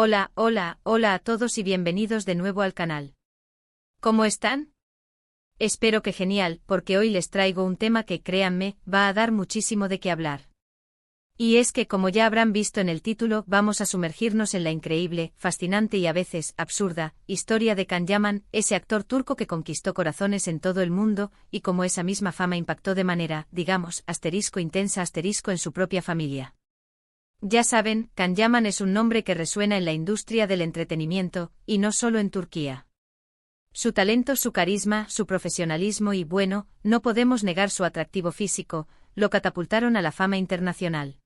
Hola, hola, hola a todos y bienvenidos de nuevo al canal. ¿Cómo están? Espero que genial, porque hoy les traigo un tema que, créanme, va a dar muchísimo de qué hablar. Y es que, como ya habrán visto en el título, vamos a sumergirnos en la increíble, fascinante y a veces absurda historia de Can Yaman, ese actor turco que conquistó corazones en todo el mundo, y como esa misma fama impactó de manera, digamos, intensa en su propia familia. Ya saben, Can Yaman es un nombre que resuena en la industria del entretenimiento, y no solo en Turquía. Su talento, su carisma, su profesionalismo y, bueno, no podemos negar su atractivo físico, lo catapultaron a la fama internacional.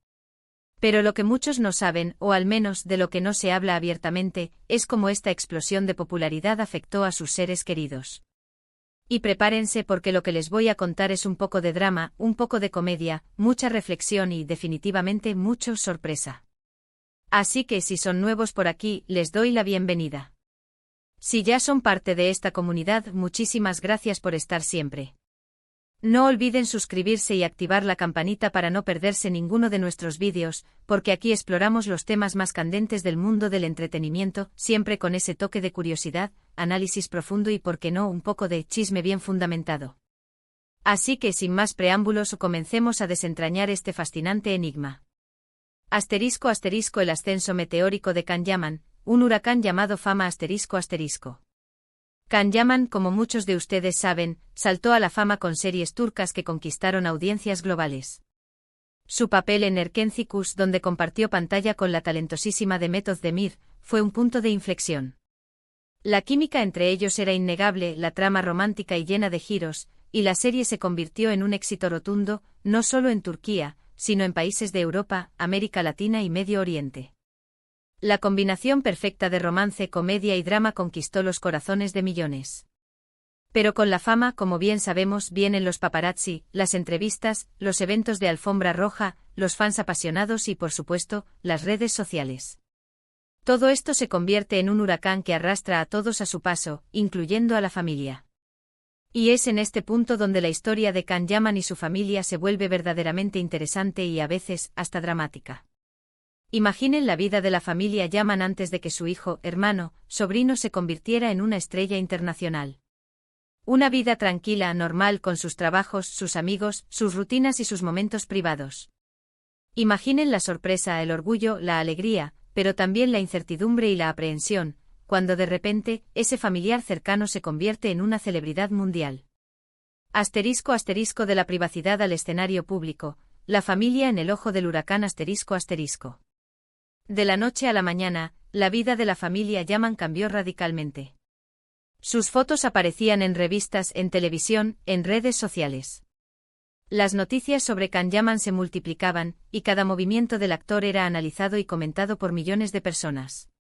Pero lo que muchos no saben, o al menos de lo que no se habla abiertamente, es cómo esta explosión de popularidad afectó a sus seres queridos. Y prepárense porque lo que les voy a contar es un poco de drama, un poco de comedia, mucha reflexión y, definitivamente, mucho sorpresa. Así que si son nuevos por aquí, les doy la bienvenida. Si ya son parte de esta comunidad, muchísimas gracias por estar siempre. No olviden suscribirse y activar la campanita para no perderse ninguno de nuestros vídeos, porque aquí exploramos los temas más candentes del mundo del entretenimiento, siempre con ese toque de curiosidad, análisis profundo y, por qué no, un poco de chisme bien fundamentado. Así que sin más preámbulos, comencemos a desentrañar este fascinante enigma. ***** El ascenso meteórico de Can Yaman, un huracán llamado Fama *****. Can Yaman, como muchos de ustedes saben, saltó a la fama con series turcas que conquistaron audiencias globales. Su papel en Erkenci, donde compartió pantalla con la talentosísima Demet Özdemir, fue un punto de inflexión. La química entre ellos era innegable, la trama romántica y llena de giros, y la serie se convirtió en un éxito rotundo, no solo en Turquía, sino en países de Europa, América Latina y Medio Oriente. La combinación perfecta de romance, comedia y drama conquistó los corazones de millones. Pero con la fama, como bien sabemos, vienen los paparazzi, las entrevistas, los eventos de alfombra roja, los fans apasionados y, por supuesto, las redes sociales. Todo esto se convierte en un huracán que arrastra a todos a su paso, incluyendo a la familia. Y es en este punto donde la historia de Can Yaman y su familia se vuelve verdaderamente interesante y a veces hasta dramática. Imaginen la vida de la familia Yaman antes de que su hijo, hermano, sobrino se convirtiera en una estrella internacional. Una vida tranquila, normal, con sus trabajos, sus amigos, sus rutinas y sus momentos privados. Imaginen la sorpresa, el orgullo, la alegría, pero también la incertidumbre y la aprehensión, cuando de repente, ese familiar cercano se convierte en una celebridad mundial. **** De la privacidad al escenario público, la familia en el ojo del huracán ****. De la noche a la mañana, la vida de la familia Yaman cambió radicalmente. Sus fotos aparecían en revistas, en televisión, en redes sociales. Las noticias sobre Can Yaman se multiplicaban, y cada movimiento del actor era analizado y comentado por millones de personas.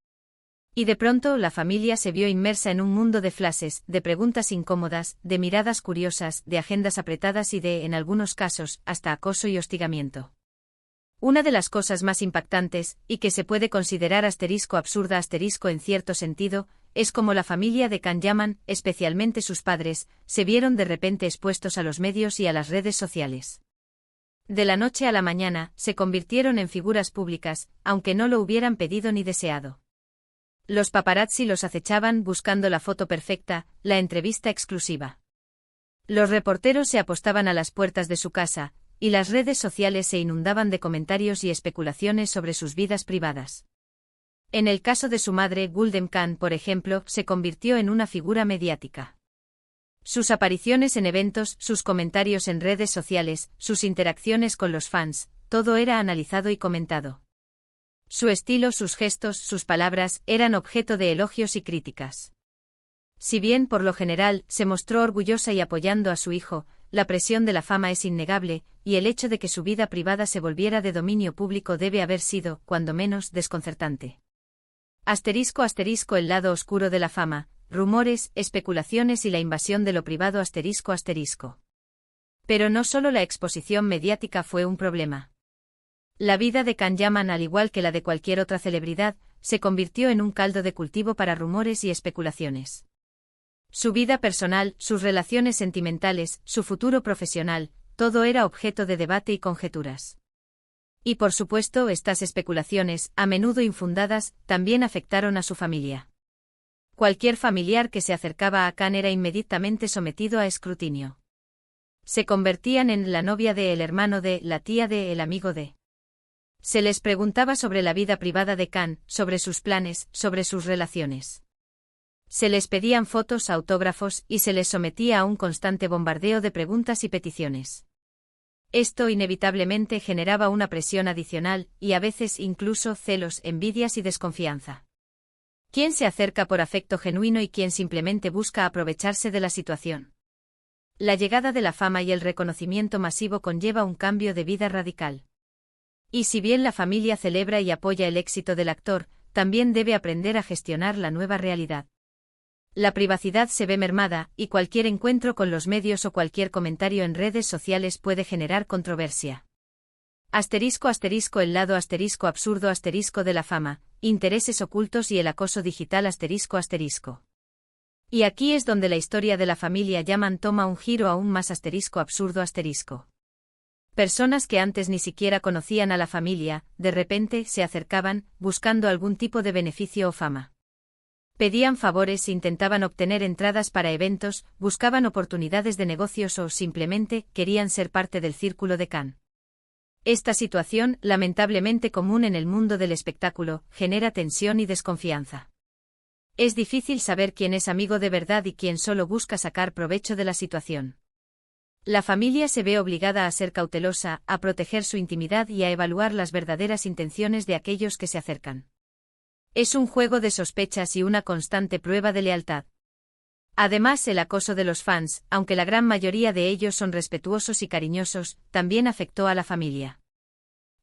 Y de pronto, la familia se vio inmersa en un mundo de flashes, de preguntas incómodas, de miradas curiosas, de agendas apretadas y de, en algunos casos, hasta acoso y hostigamiento. Una de las cosas más impactantes, y que se puede considerar absurda en cierto sentido, es cómo la familia de Can Yaman, especialmente sus padres, se vieron de repente expuestos a los medios y a las redes sociales. De la noche a la mañana, se convirtieron en figuras públicas, aunque no lo hubieran pedido ni deseado. Los paparazzi los acechaban buscando la foto perfecta, la entrevista exclusiva. Los reporteros se apostaban a las puertas de su casa, y las redes sociales se inundaban de comentarios y especulaciones sobre sus vidas privadas. En el caso de su madre, Gulden Khan, por ejemplo, se convirtió en una figura mediática. Sus apariciones en eventos, sus comentarios en redes sociales, sus interacciones con los fans, todo era analizado y comentado. Su estilo, sus gestos, sus palabras, eran objeto de elogios y críticas. Si bien, por lo general, se mostró orgullosa y apoyando a su hijo, la presión de la fama es innegable, y el hecho de que su vida privada se volviera de dominio público debe haber sido, cuando menos, desconcertante. El lado oscuro de la fama, rumores, especulaciones y la invasión de lo privado ****. Pero no solo la exposición mediática fue un problema. La vida de Can Yaman, al igual que la de cualquier otra celebridad, se convirtió en un caldo de cultivo para rumores y especulaciones. Su vida personal, sus relaciones sentimentales, su futuro profesional, todo era objeto de debate y conjeturas. Y por supuesto, estas especulaciones, a menudo infundadas, también afectaron a su familia. Cualquier familiar que se acercaba a Khan era inmediatamente sometido a escrutinio. Se convertían en la novia de, el hermano de, la tía de, el amigo de. Se les preguntaba sobre la vida privada de Khan, sobre sus planes, sobre sus relaciones. Se les pedían fotos, autógrafos, y se les sometía a un constante bombardeo de preguntas y peticiones. Esto inevitablemente generaba una presión adicional, y a veces incluso celos, envidias y desconfianza. ¿Quién se acerca por afecto genuino y quién simplemente busca aprovecharse de la situación? La llegada de la fama y el reconocimiento masivo conlleva un cambio de vida radical. Y si bien la familia celebra y apoya el éxito del actor, también debe aprender a gestionar la nueva realidad. La privacidad se ve mermada, y cualquier encuentro con los medios o cualquier comentario en redes sociales puede generar controversia. El lado absurdo de la fama, intereses ocultos y el acoso digital Y aquí es donde la historia de la familia Yaman toma un giro aún más absurdo. Personas que antes ni siquiera conocían a la familia, de repente se acercaban, buscando algún tipo de beneficio o fama. Pedían favores, intentaban obtener entradas para eventos, buscaban oportunidades de negocios o simplemente querían ser parte del círculo de Khan. Esta situación, lamentablemente común en el mundo del espectáculo, genera tensión y desconfianza. Es difícil saber quién es amigo de verdad y quién solo busca sacar provecho de la situación. La familia se ve obligada a ser cautelosa, a proteger su intimidad y a evaluar las verdaderas intenciones de aquellos que se acercan. Es un juego de sospechas y una constante prueba de lealtad. Además, el acoso de los fans, aunque la gran mayoría de ellos son respetuosos y cariñosos, también afectó a la familia.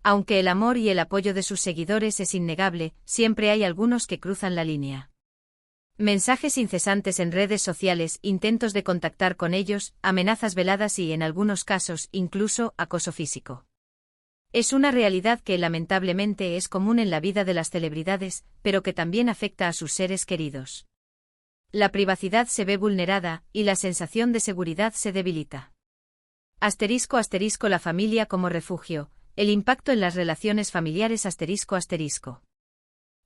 Aunque el amor y el apoyo de sus seguidores es innegable, siempre hay algunos que cruzan la línea. Mensajes incesantes en redes sociales, intentos de contactar con ellos, amenazas veladas y, en algunos casos, incluso, acoso físico. Es una realidad que lamentablemente es común en la vida de las celebridades, pero que también afecta a sus seres queridos. La privacidad se ve vulnerada, y la sensación de seguridad se debilita. La familia como refugio, el impacto en las relaciones familiares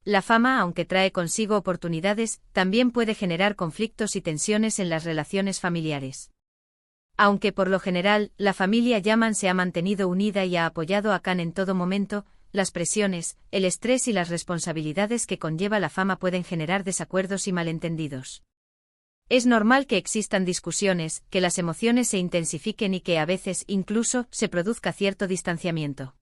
La fama, aunque trae consigo oportunidades, también puede generar conflictos y tensiones en las relaciones familiares. Aunque por lo general, la familia Yaman se ha mantenido unida y ha apoyado a Khan en todo momento, las presiones, el estrés y las responsabilidades que conlleva la fama pueden generar desacuerdos y malentendidos. Es normal que existan discusiones, que las emociones se intensifiquen y que a veces, incluso, se produzca cierto distanciamiento.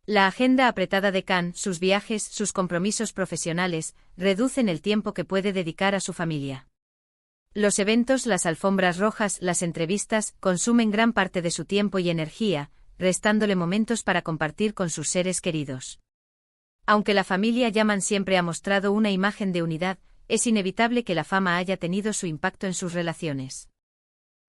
La agenda apretada de Khan, sus viajes, sus compromisos profesionales, reducen el tiempo que puede dedicar a su familia. Los eventos, las alfombras rojas, las entrevistas, consumen gran parte de su tiempo y energía, restándole momentos para compartir con sus seres queridos. Aunque la familia Yaman siempre ha mostrado una imagen de unidad, es inevitable que la fama haya tenido su impacto en sus relaciones.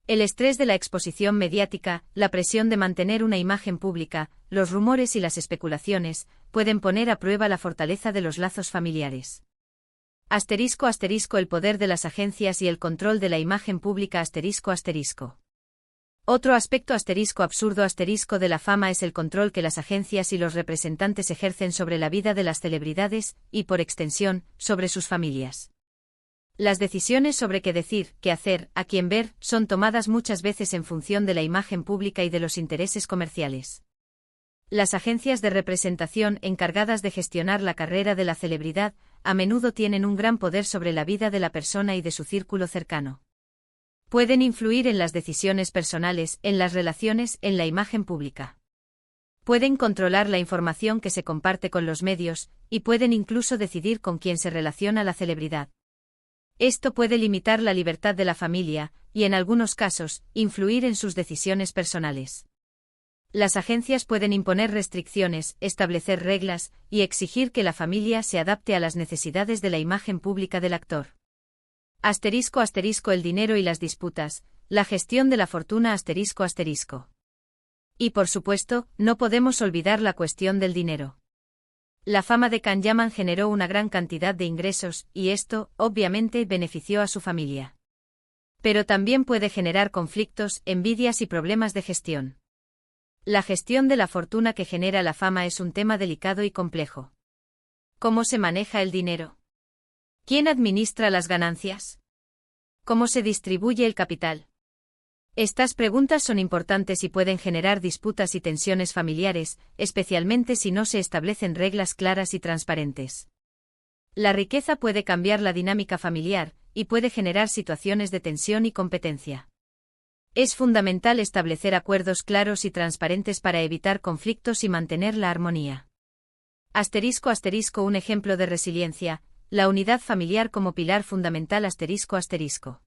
El estrés de la exposición mediática, la presión de mantener una imagen pública, los rumores y las especulaciones, pueden poner a prueba la fortaleza de los lazos familiares. El poder de las agencias y el control de la imagen pública Otro aspecto absurdo de la fama es el control que las agencias y los representantes ejercen sobre la vida de las celebridades, y por extensión, sobre sus familias. Las decisiones sobre qué decir, qué hacer, a quién ver, son tomadas muchas veces en función de la imagen pública y de los intereses comerciales. Las agencias de representación encargadas de gestionar la carrera de la celebridad, a menudo tienen un gran poder sobre la vida de la persona y de su círculo cercano. Pueden influir en las decisiones personales, en las relaciones, en la imagen pública. Pueden controlar la información que se comparte con los medios, y pueden incluso decidir con quién se relaciona la celebridad. Esto puede limitar la libertad de la familia, y en algunos casos, influir en sus decisiones personales. Las agencias pueden imponer restricciones, establecer reglas, y exigir que la familia se adapte a las necesidades de la imagen pública del actor. El dinero y las disputas, la gestión de la fortuna Y por supuesto, no podemos olvidar la cuestión del dinero. La fama de Khan Yaman generó una gran cantidad de ingresos, y esto, obviamente, benefició a su familia. Pero también puede generar conflictos, envidias y problemas de gestión. La gestión de la fortuna que genera la fama es un tema delicado y complejo. ¿Cómo se maneja el dinero? ¿Quién administra las ganancias? ¿Cómo se distribuye el capital? Estas preguntas son importantes y pueden generar disputas y tensiones familiares, especialmente si no se establecen reglas claras y transparentes. La riqueza puede cambiar la dinámica familiar, y puede generar situaciones de tensión y competencia. Es fundamental establecer acuerdos claros y transparentes para evitar conflictos y mantener la armonía. ***, un ejemplo de resiliencia, la unidad familiar como pilar fundamental ***.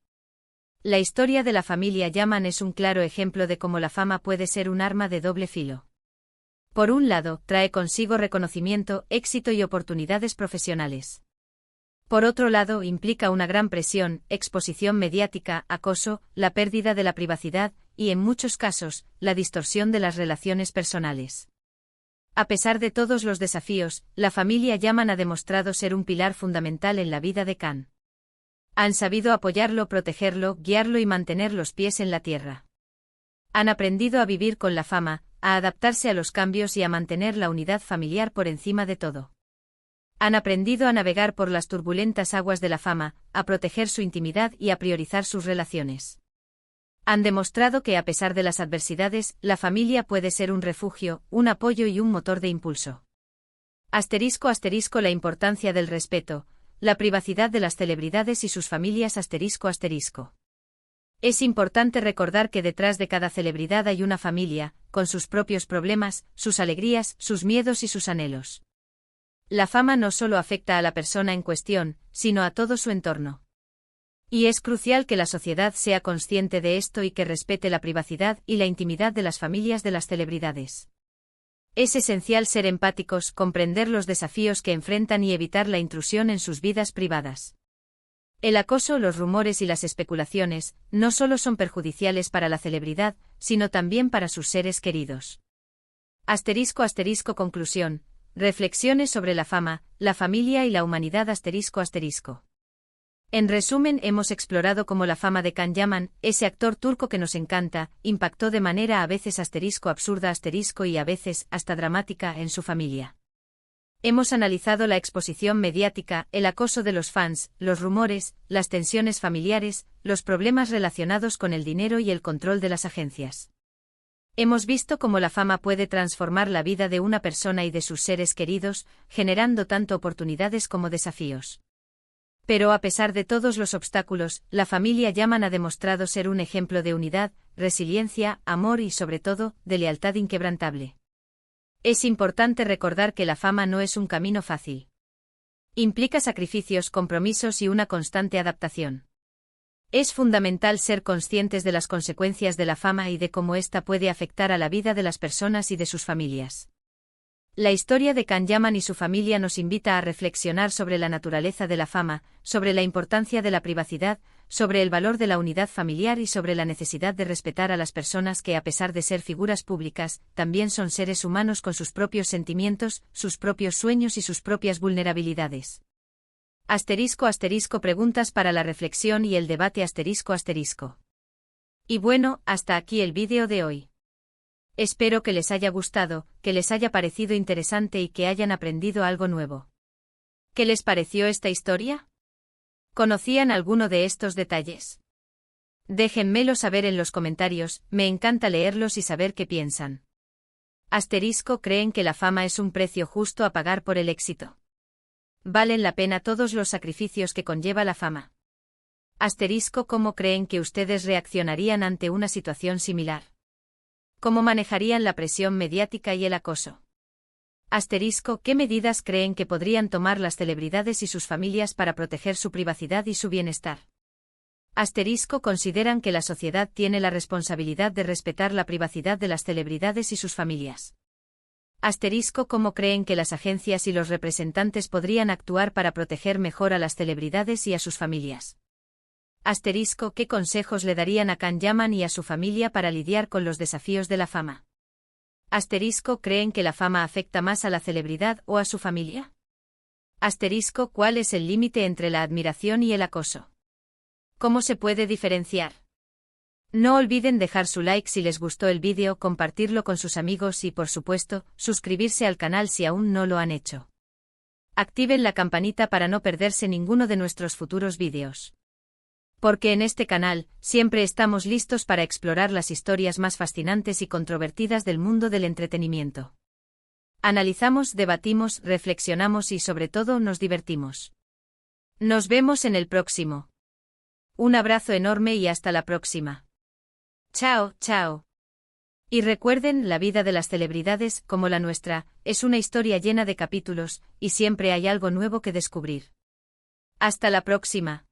La historia de la familia Yaman es un claro ejemplo de cómo la fama puede ser un arma de doble filo. Por un lado, trae consigo reconocimiento, éxito y oportunidades profesionales. Por otro lado, implica una gran presión, exposición mediática, acoso, la pérdida de la privacidad y, en muchos casos, la distorsión de las relaciones personales. A pesar de todos los desafíos, la familia Yaman ha demostrado ser un pilar fundamental en la vida de Khan. Han sabido apoyarlo, protegerlo, guiarlo y mantener los pies en la tierra. Han aprendido a vivir con la fama, a adaptarse a los cambios y a mantener la unidad familiar por encima de todo. Han aprendido a navegar por las turbulentas aguas de la fama, a proteger su intimidad y a priorizar sus relaciones. Han demostrado que a pesar de las adversidades, la familia puede ser un refugio, un apoyo y un motor de impulso. ***, la importancia del respeto, la privacidad de las celebridades y sus familias ***. Es importante recordar que detrás de cada celebridad hay una familia, con sus propios problemas, sus alegrías, sus miedos y sus anhelos. La fama no solo afecta a la persona en cuestión, sino a todo su entorno. Y es crucial que la sociedad sea consciente de esto y que respete la privacidad y la intimidad de las familias de las celebridades. Es esencial ser empáticos, comprender los desafíos que enfrentan y evitar la intrusión en sus vidas privadas. El acoso, los rumores y las especulaciones, no solo son perjudiciales para la celebridad, sino también para sus seres queridos. ***, conclusión. Reflexiones sobre la fama, la familia y la humanidad ***. En resumen, hemos explorado cómo la fama de Khan Yaman, ese actor turco que nos encanta, impactó de manera a veces absurda y a veces hasta dramática en su familia. Hemos analizado la exposición mediática, el acoso de los fans, los rumores, las tensiones familiares, los problemas relacionados con el dinero y el control de las agencias. Hemos visto cómo la fama puede transformar la vida de una persona y de sus seres queridos, generando tanto oportunidades como desafíos. Pero a pesar de todos los obstáculos, la familia Yaman ha demostrado ser un ejemplo de unidad, resiliencia, amor y sobre todo, de lealtad inquebrantable. Es importante recordar que la fama no es un camino fácil. Implica sacrificios, compromisos y una constante adaptación. Es fundamental ser conscientes de las consecuencias de la fama y de cómo ésta puede afectar a la vida de las personas y de sus familias. La historia de Khan Yaman y su familia nos invita a reflexionar sobre la naturaleza de la fama, sobre la importancia de la privacidad, sobre el valor de la unidad familiar y sobre la necesidad de respetar a las personas que, a pesar de ser figuras públicas, también son seres humanos con sus propios sentimientos, sus propios sueños y sus propias vulnerabilidades. ***, preguntas para la reflexión y el debate ***. Y bueno, hasta aquí el vídeo de hoy. Espero que les haya gustado, que les haya parecido interesante y que hayan aprendido algo nuevo. ¿Qué les pareció esta historia? ¿Conocían alguno de estos detalles? Déjenmelo saber en los comentarios, me encanta leerlos y saber qué piensan. ¿Creen que la fama es un precio justo a pagar por el éxito? ¿Valen la pena todos los sacrificios que conlleva la fama? ¿Cómo creen que ustedes reaccionarían ante una situación similar? ¿Cómo manejarían la presión mediática y el acoso? ¿Qué medidas creen que podrían tomar las celebridades y sus familias para proteger su privacidad y su bienestar? ¿Consideran que la sociedad tiene la responsabilidad de respetar la privacidad de las celebridades y sus familias? ¿Cómo creen que las agencias y los representantes podrían actuar para proteger mejor a las celebridades y a sus familias? ¿Qué consejos le darían a Khan Yaman y a su familia para lidiar con los desafíos de la fama? ¿Creen que la fama afecta más a la celebridad o a su familia? ¿Cuál es el límite entre la admiración y el acoso? ¿Cómo se puede diferenciar? No olviden dejar su like si les gustó el vídeo, compartirlo con sus amigos y, por supuesto, suscribirse al canal si aún no lo han hecho. Activen la campanita para no perderse ninguno de nuestros futuros vídeos. Porque en este canal, siempre estamos listos para explorar las historias más fascinantes y controvertidas del mundo del entretenimiento. Analizamos, debatimos, reflexionamos y sobre todo nos divertimos. Nos vemos en el próximo. Un abrazo enorme y hasta la próxima. Chao, chao. Y recuerden, la vida de las celebridades, como la nuestra, es una historia llena de capítulos, y siempre hay algo nuevo que descubrir. Hasta la próxima.